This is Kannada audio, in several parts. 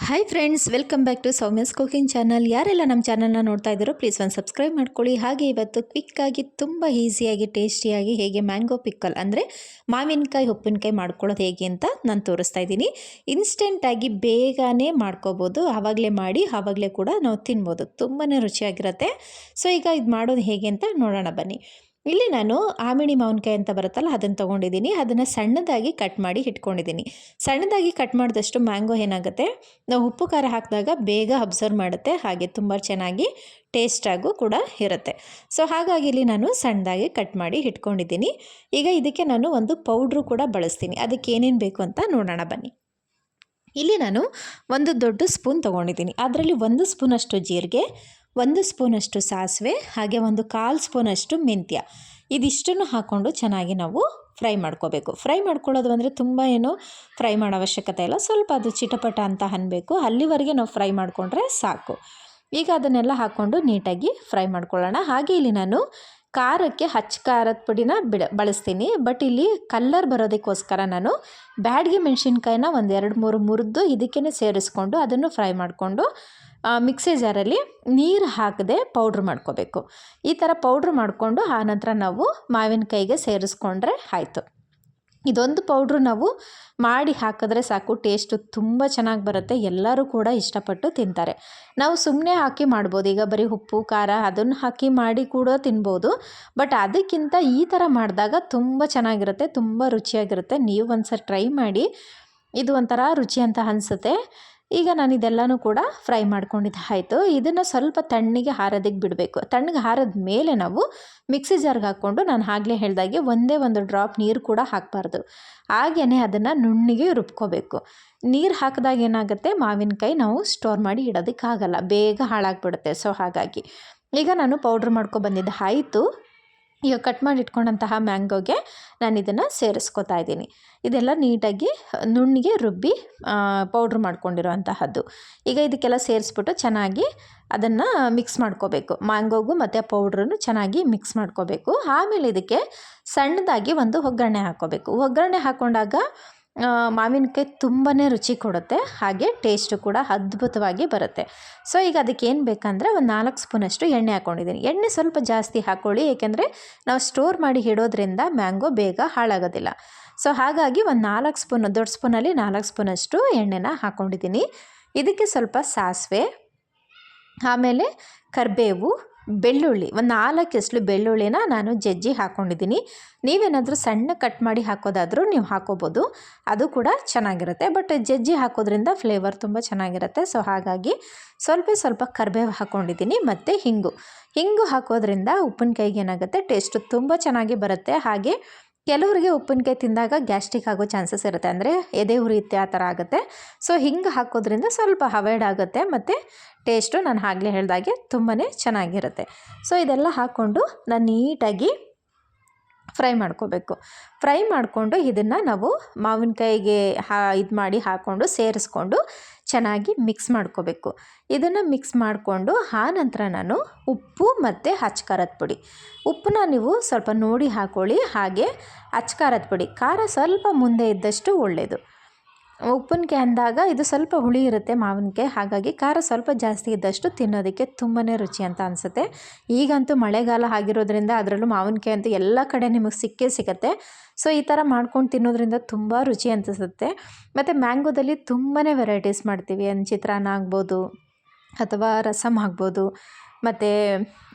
Hi friends, welcome back to Soumya's cooking channel. ಯಾರೆಲ್ಲ ನಮ್ಮ ಚಾನಲ್ನ ನೋಡ್ತಾ ಇದ್ದೀರೋ ಪ್ಲೀಸ್ ಒಂದು ಸಬ್ಸ್ಕ್ರೈಬ್ ಮಾಡ್ಕೊಳ್ಳಿ. ಹಾಗೆ ಇವತ್ತು ಕ್ವಿಕ್ಕಾಗಿ ತುಂಬ ಈಸಿಯಾಗಿ ಟೇಸ್ಟಿಯಾಗಿ ಹೇಗೆ ಮ್ಯಾಂಗೋ ಪಿಕ್ಕಲ್ ಅಂದರೆ ಮಾವಿನಕಾಯಿ ಉಪ್ಪಿನಕಾಯಿ ಮಾಡ್ಕೊಳ್ಳೋದು ಹೇಗೆ ಅಂತ ನಾನು ತೋರಿಸ್ತಾ ಇದ್ದೀನಿ. ಇನ್ಸ್ಟೆಂಟಾಗಿ ಬೇಗನೆ ಮಾಡ್ಕೋಬೋದು, ಆವಾಗಲೇ ಮಾಡಿ ಆವಾಗಲೇ ಕೂಡ ನಾವು ತಿನ್ಬೋದು. ತುಂಬಾ ರುಚಿಯಾಗಿರುತ್ತೆ. ಸೊ ಈಗ ಇದು ಮಾಡೋದು ಹೇಗೆ ಅಂತ ನೋಡೋಣ ಬನ್ನಿ. ಇಲ್ಲಿ ನಾನು ಆಮಿಣಿ ಮಾವಿನಕಾಯಿ ಅಂತ ಬರುತ್ತಲ್ಲ ಅದನ್ನು ತೊಗೊಂಡಿದ್ದೀನಿ. ಅದನ್ನು ಸಣ್ಣದಾಗಿ ಕಟ್ ಮಾಡಿ ಇಟ್ಕೊಂಡಿದ್ದೀನಿ. ಸಣ್ಣದಾಗಿ ಕಟ್ ಮಾಡಿದಷ್ಟು ಮ್ಯಾಂಗೋ ಏನಾಗುತ್ತೆ, ನಾವು ಉಪ್ಪು ಖಾರ ಹಾಕಿದಾಗ ಬೇಗ ಅಬ್ಸರ್ವ್ ಮಾಡುತ್ತೆ, ಹಾಗೆ ತುಂಬ ಚೆನ್ನಾಗಿ ಟೇಸ್ಟಾಗೂ ಕೂಡ ಇರುತ್ತೆ. ಸೊ ಹಾಗಾಗಿ ಇಲ್ಲಿ ನಾನು ಸಣ್ಣದಾಗಿ ಕಟ್ ಮಾಡಿ ಇಟ್ಕೊಂಡಿದ್ದೀನಿ. ಈಗ ಇದಕ್ಕೆ ನಾನು ಒಂದು ಪೌಡ್ರು ಕೂಡ ಬಳಸ್ತೀನಿ. ಅದಕ್ಕೆ ಏನೇನು ಬೇಕು ಅಂತ ನೋಡೋಣ ಬನ್ನಿ. ಇಲ್ಲಿ ನಾನು ಒಂದು ದೊಡ್ಡ ಸ್ಪೂನ್ ತೊಗೊಂಡಿದ್ದೀನಿ. ಅದರಲ್ಲಿ 1 ಸ್ಪೂನಷ್ಟು ಜೀರಿಗೆ, 1 ಸ್ಪೂನಷ್ಟು ಸಾಸಿವೆ, ಹಾಗೆ 1/4 ಸ್ಪೂನಷ್ಟು ಮೆಂತ್ಯ, ಇದಿಷ್ಟನ್ನು ಹಾಕ್ಕೊಂಡು ಚೆನ್ನಾಗಿ ನಾವು ಫ್ರೈ ಮಾಡ್ಕೋಬೇಕು. ಫ್ರೈ ಮಾಡ್ಕೊಳ್ಳೋದು ಅಂದರೆ ತುಂಬ ಏನು ಫ್ರೈ ಮಾಡೋ ಅವಶ್ಯಕತೆ ಇಲ್ಲ, ಸ್ವಲ್ಪ ಅದು ಚಿಟಪಟ ಅಂತ ಅನ್ನಬೇಕು, ಅಲ್ಲಿವರೆಗೆ ನಾವು ಫ್ರೈ ಮಾಡಿಕೊಂಡ್ರೆ ಸಾಕು. ಈಗ ಅದನ್ನೆಲ್ಲ ಹಾಕ್ಕೊಂಡು ನೀಟಾಗಿ ಫ್ರೈ ಮಾಡ್ಕೊಳ್ಳೋಣ. ಹಾಗೆ ಇಲ್ಲಿ ನಾನು ಖಾರಕ್ಕೆ ಖಾರದ ಪುಡಿನ ಬಳಸ್ತೀನಿ. ಬಟ್ ಇಲ್ಲಿ ಕಲ್ಲರ್ ಬರೋದಕ್ಕೋಸ್ಕರ ನಾನು ಬ್ಯಾಡಗಿ ಮೆಣಸಿನ್ಕಾಯಿನ 1-2-3 ಮುರಿದು ಇದಕ್ಕೇ ಸೇರಿಸ್ಕೊಂಡು ಅದನ್ನು ಫ್ರೈ ಮಾಡಿಕೊಂಡು ಮಿಕ್ಸಿ ಜಾರಲ್ಲಿ ನೀರು ಹಾಕದೆ ಪೌಡ್ರ್ ಮಾಡ್ಕೋಬೇಕು. ಈ ಥರ ಪೌಡ್ರ್ ಮಾಡಿಕೊಂಡು ಆನಂತರ ನಾವು ಮಾವಿನಕಾಯಿಗೆ ಸೇರಿಸ್ಕೊಂಡ್ರೆ ಆಯಿತು. ಇದೊಂದು ಪೌಡ್ರು ನಾವು ಮಾಡಿ ಹಾಕಿದ್ರೆ ಸಾಕು, ಟೇಸ್ಟು ತುಂಬ ಚೆನ್ನಾಗಿ ಬರುತ್ತೆ. ಎಲ್ಲರೂ ಕೂಡ ಇಷ್ಟಪಟ್ಟು ತಿಂತಾರೆ. ನಾವು ಸುಮ್ಮನೆ ಹಾಕಿ ಮಾಡ್ಬೋದು, ಈಗ ಬರೀ ಉಪ್ಪು ಖಾರ ಅದನ್ನು ಹಾಕಿ ಮಾಡಿ ಕೂಡ ತಿನ್ಬೋದು. ಬಟ್ ಅದಕ್ಕಿಂತ ಈ ಥರ ಮಾಡಿದಾಗ ತುಂಬ ಚೆನ್ನಾಗಿರುತ್ತೆ, ತುಂಬ ರುಚಿಯಾಗಿರುತ್ತೆ. ನೀವು ಒಂದ್ಸರಿ ಟ್ರೈ ಮಾಡಿ, ಇದು ಒಂಥರ ರುಚಿ ಅಂತ ಅನಿಸುತ್ತೆ. ಈಗ ನಾನು ಇದೆಲ್ಲನೂ ಕೂಡ ಫ್ರೈ ಮಾಡ್ಕೊಂಡಿದ್ದು ಆಯಿತು. ಇದನ್ನು ಸ್ವಲ್ಪ ತಣ್ಣಗೆ ಹಾರೋದಕ್ಕೆ ಬಿಡಬೇಕು. ತಣ್ಣಗೆ ಹಾರಿದ ಮೇಲೆ ನಾವು ಮಿಕ್ಸಿ ಜಾರ್ಗೆ ಹಾಕ್ಕೊಂಡು, ನಾನು ಆಗಲೇ ಹೇಳಿದಾಗೆ ಒಂದೇ ಒಂದು ಡ್ರಾಪ್ ನೀರು ಕೂಡ ಹಾಕಬಾರ್ದು, ಹಾಗೆಯೇ ಅದನ್ನು ನುಣ್ಣಿಗೆ ರುಬ್ಕೋಬೇಕು. ನೀರು ಹಾಕಿದಾಗ ಏನಾಗುತ್ತೆ, ಮಾವಿನಕಾಯಿ ನಾವು ಸ್ಟೋರ್ ಮಾಡಿ ಇಡೋದಕ್ಕಾಗಲ್ಲ, ಬೇಗ ಹಾಳಾಗಿಬಿಡುತ್ತೆ. ಸೊ ಹಾಗಾಗಿ ಈಗ ನಾನು ಪೌಡ್ರ್ ಬಂದಿದ್ದು ಆಯಿತು. ಈಗ ಕಟ್ ಮಾಡಿ ಇಟ್ಕೊಂಡಂತಹ ಮ್ಯಾಂಗೋಗೆ ನಾನು ಇದನ್ನು ಸೇರಿಸ್ಕೊತಾ ಇದ್ದೀನಿ. ಇದೆಲ್ಲ ನೀಟಾಗಿ ನುಣ್ಣಿಗೆ ರುಬ್ಬಿ ಪೌಡ್ರ್ ಮಾಡ್ಕೊಂಡಿರೋಂತಹದ್ದು. ಈಗ ಇದಕ್ಕೆಲ್ಲ ಸೇರಿಸ್ಬಿಟ್ಟು ಚೆನ್ನಾಗಿ ಅದನ್ನು ಮಿಕ್ಸ್ ಮಾಡ್ಕೋಬೇಕು. ಮ್ಯಾಂಗೋಗೂ ಮತ್ತು ಪೌಡ್ರನ್ನು ಚೆನ್ನಾಗಿ ಮಿಕ್ಸ್ ಮಾಡ್ಕೋಬೇಕು. ಆಮೇಲೆ ಇದಕ್ಕೆ ಸಣ್ಣದಾಗಿ ಒಂದು ಒಗ್ಗರಣೆ ಹಾಕ್ಕೋಬೇಕು. ಒಗ್ಗರಣೆ ಹಾಕ್ಕೊಂಡಾಗ ಮಾವಿನಕಾಯಿ ತುಂಬಾ ರುಚಿ ಕೊಡುತ್ತೆ, ಹಾಗೆ ಟೇಸ್ಟು ಕೂಡ ಅದ್ಭುತವಾಗಿ ಬರುತ್ತೆ. ಸೊ ಈಗ ಅದಕ್ಕೆ ಏನು ಬೇಕಂದರೆ 4 ಸ್ಪೂನಷ್ಟು ಎಣ್ಣೆ ಹಾಕ್ಕೊಂಡಿದ್ದೀನಿ. ಎಣ್ಣೆ ಸ್ವಲ್ಪ ಜಾಸ್ತಿ ಹಾಕ್ಕೊಳ್ಳಿ, ಏಕೆಂದರೆ ನಾವು ಸ್ಟೋರ್ ಮಾಡಿ ಇಡೋದ್ರಿಂದ ಮ್ಯಾಂಗೋ ಬೇಗ ಹಾಳಾಗೋದಿಲ್ಲ. ಸೊ ಹಾಗಾಗಿ 4 ಸ್ಪೂನ್, ದೊಡ್ಡ ಸ್ಪೂನಲ್ಲಿ 4 ಸ್ಪೂನಷ್ಟು ಎಣ್ಣೆನ ಹಾಕ್ಕೊಂಡಿದ್ದೀನಿ. ಇದಕ್ಕೆ ಸ್ವಲ್ಪ ಸಾಸಿವೆ, ಆಮೇಲೆ ಕರಿಬೇವು, ಬೆಳ್ಳುಳ್ಳಿ, 4 ಬೆಳ್ಳುಳ್ಳಿನ ನಾನು ಜಜ್ಜಿ ಹಾಕ್ಕೊಂಡಿದ್ದೀನಿ. ನೀವೇನಾದರೂ ಸಣ್ಣ ಕಟ್ ಮಾಡಿ ಹಾಕೋದಾದರೂ ನೀವು ಹಾಕೋಬೋದು, ಅದು ಕೂಡ ಚೆನ್ನಾಗಿರುತ್ತೆ. ಬಟ್ ಜಜ್ಜಿ ಹಾಕೋದ್ರಿಂದ ಫ್ಲೇವರ್ ತುಂಬ ಚೆನ್ನಾಗಿರುತ್ತೆ. ಸೊ ಹಾಗಾಗಿ ಸ್ವಲ್ಪ ಕರಿಬೇವು ಹಾಕ್ಕೊಂಡಿದ್ದೀನಿ. ಮತ್ತು ಹಿಂಗು ಹಾಕೋದ್ರಿಂದ ಉಪ್ಪಿನಕಾಯಿಗೆ ಏನಾಗುತ್ತೆ, ಟೇಸ್ಟು ತುಂಬ ಚೆನ್ನಾಗಿ ಬರುತ್ತೆ. ಹಾಗೆ ಕೆಲವರಿಗೆ ಉಪ್ಪಿನಕಾಯಿ ತಿಂದಾಗ ಗ್ಯಾಸ್ಟ್ರಿಕ್ ಆಗೋ ಚಾನ್ಸಸ್ ಇರುತ್ತೆ, ಅಂದರೆ ಎದೆ ಉರಿಯುತ್ತೆ, ಆ ಥರ ಆಗುತ್ತೆ. ಸೊ ಹಿಂಗೆ ಹಾಕೋದ್ರಿಂದ ಸ್ವಲ್ಪ ಅವಾಯ್ಡ್ ಆಗುತ್ತೆ, ಮತ್ತು ಟೇಸ್ಟು ನಾನು ಆಗಲೇ ಹೇಳಿದಾಗೆ ತುಂಬಾ ಚೆನ್ನಾಗಿರುತ್ತೆ. ಸೊ ಇದೆಲ್ಲ ಹಾಕ್ಕೊಂಡು ನಾನು ನೀಟಾಗಿ ಫ್ರೈ ಮಾಡ್ಕೋಬೇಕು. ಫ್ರೈ ಮಾಡಿಕೊಂಡು ಇದನ್ನು ನಾವು ಮಾವಿನಕಾಯಿಗೆ ಇದು ಮಾಡಿ ಹಾಕ್ಕೊಂಡು ಸೇರಿಸ್ಕೊಂಡು ಚೆನ್ನಾಗಿ ಮಿಕ್ಸ್ ಮಾಡ್ಕೋಬೇಕು. ಇದನ್ನು ಮಿಕ್ಸ್ ಮಾಡಿಕೊಂಡು ಆನಂತರ ನಾನು ಉಪ್ಪು ಮತ್ತು ಖಾರದ ಪುಡಿ, ಉಪ್ಪನ್ನ ನೀವು ಸ್ವಲ್ಪ ನೋಡಿ ಹಾಕ್ಕೊಳ್ಳಿ. ಹಾಗೆ ಖಾರದ ಪುಡಿ, ಖಾರ ಸ್ವಲ್ಪ ಮುಂದೆ ಇದ್ದಷ್ಟು ಒಳ್ಳೆಯದು. ಉಪ್ಪಿನಕಾಯಿ ಅಂದಾಗ ಇದು ಸ್ವಲ್ಪ ಹುಳಿ ಇರುತ್ತೆ ಮಾವಿನಕಾಯಿ, ಹಾಗಾಗಿ ಖಾರ ಸ್ವಲ್ಪ ಜಾಸ್ತಿ ಇದ್ದಷ್ಟು ತಿನ್ನೋದಕ್ಕೆ ತುಂಬಾ ರುಚಿ ಅಂತ ಅನಿಸುತ್ತೆ. ಈಗಂತೂ ಮಳೆಗಾಲ ಆಗಿರೋದ್ರಿಂದ ಅದರಲ್ಲೂ ಮಾವಿನಕಾಯಿ ಅಂತೂ ಎಲ್ಲ ಕಡೆ ನಿಮಗೆ ಸಿಗುತ್ತೆ. ಸೊ ಈ ಥರ ಮಾಡ್ಕೊಂಡು ತಿನ್ನೋದ್ರಿಂದ ತುಂಬ ರುಚಿ ಅನಿಸುತ್ತೆ. ಮತ್ತು ಮ್ಯಾಂಗೋದಲ್ಲಿ ತುಂಬಾ ವೆರೈಟೀಸ್ ಮಾಡ್ತೀವಿ. ಚಿತ್ರಾನ್ನ ಆಗ್ಬೋದು, ಅಥವಾ ರಸಮ್ ಆಗ್ಬೋದು, ಮತ್ತು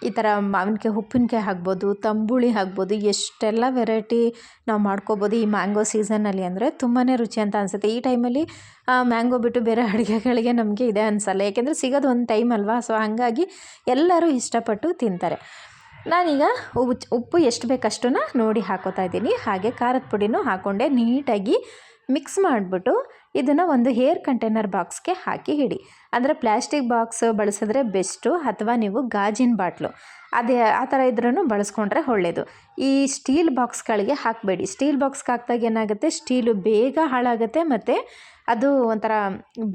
ಈ ಥರ ಮಾವಿನಕಾಯಿ ಉಪ್ಪಿನಕಾಯಿ ಆಗ್ಬೋದು, ತಂಬುಳಿ ಆಗ್ಬೋದು, ಎಷ್ಟೆಲ್ಲ ವೆರೈಟಿ ನಾವು ಮಾಡ್ಕೋಬೋದು ಈ ಮ್ಯಾಂಗೋ ಸೀಸನ್ನಲ್ಲಿ. ಅಂದರೆ ತುಂಬಾ ರುಚಿ ಅಂತ ಅನಿಸುತ್ತೆ. ಈ ಟೈಮಲ್ಲಿ ಮ್ಯಾಂಗೋ ಬಿಟ್ಟು ಬೇರೆ ಅಡುಗೆಗಳಿಗೆ ನಮಗೆ ಇದೇ ಅನಿಸಲ್ಲ, ಏಕೆಂದರೆ ಸಿಗೋದು ಒಂದು ಟೈಮ್ ಅಲ್ವಾ. ಸೊ ಹಾಗಾಗಿ ಎಲ್ಲರೂ ಇಷ್ಟಪಟ್ಟು ತಿಂತಾರೆ. ನಾನೀಗ ಉಪ್ಪು ಎಷ್ಟು ಬೇಕಷ್ಟನ್ನು ನೋಡಿ ಹಾಕೋತಾ ಇದ್ದೀನಿ. ಹಾಗೆ ಖಾರದ ಪುಡಿನೂ ಹಾಕ್ಕೊಂಡೆ ನೀಟಾಗಿ ಮಿಕ್ಸ್ ಮಾಡಿಬಿಟ್ಟು ಇದನ್ನು ಒಂದು ಏರ್ ಕಂಟೈನರ್ ಬಾಕ್ಸ್ಗೆ ಹಾಕಿ ಇಡಿ. ಅಂದರೆ ಪ್ಲ್ಯಾಸ್ಟಿಕ್ ಬಾಕ್ಸ್ ಬಳಸಿದ್ರೆ ಬೆಸ್ಟು, ಅಥವಾ ನೀವು ಗಾಜಿನ ಬಾಟ್ಲು ಆ ಥರ ಇದ್ರೂ ಬಳಸ್ಕೊಂಡ್ರೆ ಒಳ್ಳೆಯದು. ಈ ಸ್ಟೀಲ್ ಬಾಕ್ಸ್ಗಳಿಗೆ ಹಾಕಬೇಡಿ. ಸ್ಟೀಲ್ ಬಾಕ್ಸ್ಗೆ ಹಾಕಿದಾಗ ಏನಾಗುತ್ತೆ, ಸ್ಟೀಲು ಬೇಗ ಹಾಳಾಗುತ್ತೆ, ಮತ್ತು ಅದು ಒಂಥರ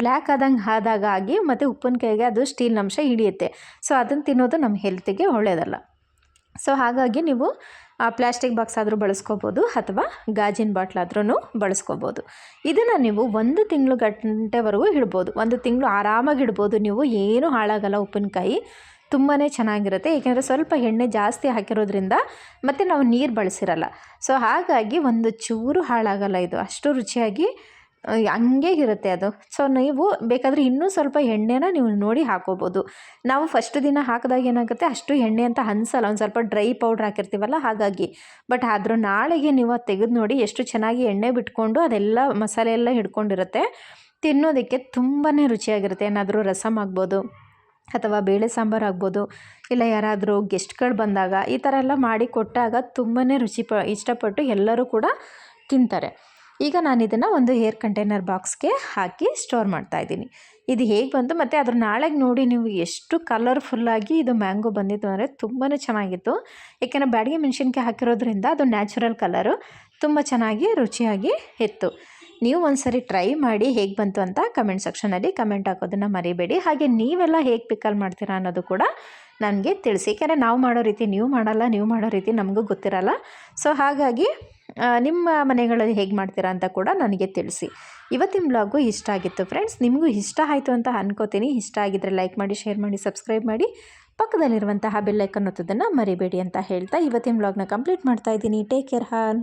ಬ್ಲ್ಯಾಕ್ ಆಗಿ ಮತ್ತು ಉಪ್ಪಿನಕಾಯಿಗೆ ಅದು ಸ್ಟೀಲ್ ಅಂಶ ಹಿಡಿಯುತ್ತೆ. ಸೊ ಅದನ್ನು ತಿನ್ನೋದು ನಮ್ಮ ಹೆಲ್ತಿಗೆ ಒಳ್ಳೆಯದಲ್ಲ. ಸೊ ಹಾಗಾಗಿ ನೀವು ಪ್ಲಾಸ್ಟಿಕ್ ಬಾಕ್ಸ್ ಆದರೂ ಬಳಸ್ಕೋಬೋದು ಅಥವಾ ಗಾಜಿನ ಬಾಟ್ಲಾದ್ರೂ ಬಳಸ್ಕೋಬೋದು. ಇದನ್ನು ನೀವು 1 ತಿಂಗಳು ಗಂಟೆವರೆಗೂ ಇಡ್ಬೋದು. 1 ತಿಂಗಳು ಆರಾಮಾಗಿ ಇಡ್ಬೋದು ನೀವು, ಏನೂ ಹಾಳಾಗಲ್ಲ. ಉಪ್ಪಿನಕಾಯಿ ತುಂಬಾ ಚೆನ್ನಾಗಿರುತ್ತೆ, ಏಕೆಂದರೆ ಸ್ವಲ್ಪ ಎಣ್ಣೆ ಜಾಸ್ತಿ ಹಾಕಿರೋದ್ರಿಂದ ಮತ್ತು ನಾವು ನೀರು ಬಳಸಿರಲ್ಲ. ಸೊ ಹಾಗಾಗಿ ಒಂದು ಚೂರು ಹಾಳಾಗಲ್ಲ, ಇದು ಅಷ್ಟು ರುಚಿಯಾಗಿ ಹಂಗೆ ಇರುತ್ತೆ ಅದು. ಸೊ ನೀವು ಬೇಕಾದರೆ ಇನ್ನೂ ಸ್ವಲ್ಪ ಎಣ್ಣೆನ ನೀವು ನೋಡಿ ಹಾಕೋಬೋದು. ನಾವು ಫಸ್ಟ್ ದಿನ ಹಾಕಿದಾಗ ಏನಾಗುತ್ತೆ, ಅಷ್ಟು ಎಣ್ಣೆ ಅಂತ ಅನಿಸಲ್ಲ, ಒಂದು ಸ್ವಲ್ಪ ಡ್ರೈ ಪೌಡ್ರ್ ಹಾಕಿರ್ತೀವಲ್ಲ ಹಾಗಾಗಿ. ಬಟ್ ಆದರೂ ನಾಳೆಗೆ ನೀವು ಅದು ತೆಗೆದು ನೋಡಿ ಎಷ್ಟು ಚೆನ್ನಾಗಿ ಎಣ್ಣೆ ಬಿಟ್ಕೊಂಡು ಅದೆಲ್ಲ ಮಸಾಲೆ ಎಲ್ಲ ಹಿಡ್ಕೊಂಡಿರುತ್ತೆ. ತಿನ್ನೋದಕ್ಕೆ ತುಂಬಾ ರುಚಿಯಾಗಿರುತ್ತೆ. ಏನಾದರೂ ರಸಮ್ ಆಗ್ಬೋದು ಅಥವಾ ಬೇಳೆ ಸಾಂಬಾರು ಆಗ್ಬೋದು, ಇಲ್ಲ ಯಾರಾದರೂ ಗೆಸ್ಟ್ಗಳು ಬಂದಾಗ ಈ ಥರ ಎಲ್ಲ ಮಾಡಿ ಕೊಟ್ಟಾಗ ತುಂಬಾ ಇಷ್ಟಪಟ್ಟು ಎಲ್ಲರೂ ಕೂಡ ತಿಂತಾರೆ. ಈಗ ನಾನು ಇದನ್ನು ಒಂದು ಏರ್ ಕಂಟೈನರ್ ಬಾಕ್ಸ್ಗೆ ಹಾಕಿ ಸ್ಟೋರ್ ಮಾಡ್ತಾಯಿದ್ದೀನಿ. ಇದು ಹೇಗೆ ಬಂತು ಮತ್ತು ಅದ್ರ ನಾಳೆಗೆ ನೋಡಿ ನೀವು ಎಷ್ಟು ಕಲರ್ಫುಲ್ಲಾಗಿ ಇದು ಮ್ಯಾಂಗೋ ಬಂದಿತ್ತು ಅಂದರೆ ತುಂಬಾ ಚೆನ್ನಾಗಿತ್ತು. ಏಕೆಂದರೆ ಬ್ಯಾಡಗಿ ಮೆಣಸಿನ್ಕಾಯಿ ಹಾಕಿರೋದ್ರಿಂದ ಅದು ನ್ಯಾಚುರಲ್ ಕಲರು ತುಂಬ ಚೆನ್ನಾಗಿ ರುಚಿಯಾಗಿ ಇತ್ತು. ನೀವು ಒಂದ್ಸರಿ ಟ್ರೈ ಮಾಡಿ ಹೇಗೆ ಬಂತು ಅಂತ ಕಮೆಂಟ್ ಸೆಕ್ಷನಲ್ಲಿ ಕಮೆಂಟ್ ಹಾಕೋದನ್ನು ಮರಿಬೇಡಿ. ಹಾಗೆ ನೀವೆಲ್ಲ ಹೇಗೆ ಪಿಕಲ್ ಮಾಡ್ತೀರಾ ಅನ್ನೋದು ಕೂಡ ನನಗೆ ತಿಳಿಸಿ. ಏಕೆಂದರೆ ನಾವು ಮಾಡೋ ರೀತಿ ನೀವು ಮಾಡಲ್ಲ, ನೀವು ಮಾಡೋ ರೀತಿ ನಮಗೂ ಗೊತ್ತಿರಲ್ಲ. ಸೊ ಹಾಗಾಗಿ ನಿಮ್ಮ ಮನೆಗಳಲ್ಲಿ ಹೇಗೆ ಮಾಡ್ತೀರಾ ಅಂತ ಕೂಡ ನನಗೆ ತಿಳಿಸಿ. ಇವತ್ತಿನ ಬ್ಲಾಗು ಇಷ್ಟ ಆಗಿತ್ತು ಫ್ರೆಂಡ್ಸ್, ನಿಮಗೂ ಇಷ್ಟ ಆಯಿತು ಅಂತ ಅನ್ಕೋತೀನಿ. ಇಷ್ಟ ಆಗಿದ್ದರೆ ಲೈಕ್ ಮಾಡಿ, ಶೇರ್ ಮಾಡಿ, ಸಬ್ಸ್ಕ್ರೈಬ್ ಮಾಡಿ, ಪಕ್ಕದಲ್ಲಿರುವಂತಹ ಬೆಲ್ ಐಕನ್ ಒತ್ತೋದನ್ನು ಮರಿಬೇಡಿ ಅಂತ ಹೇಳ್ತಾ ಇವತ್ತಿನ ಬ್ಲಾಗ್ನ ಕಂಪ್ಲೀಟ್ ಮಾಡ್ತಾಯಿದ್ದೀನಿ. ಟೇಕ್ ಕೇರ್ ಹಾಲ್.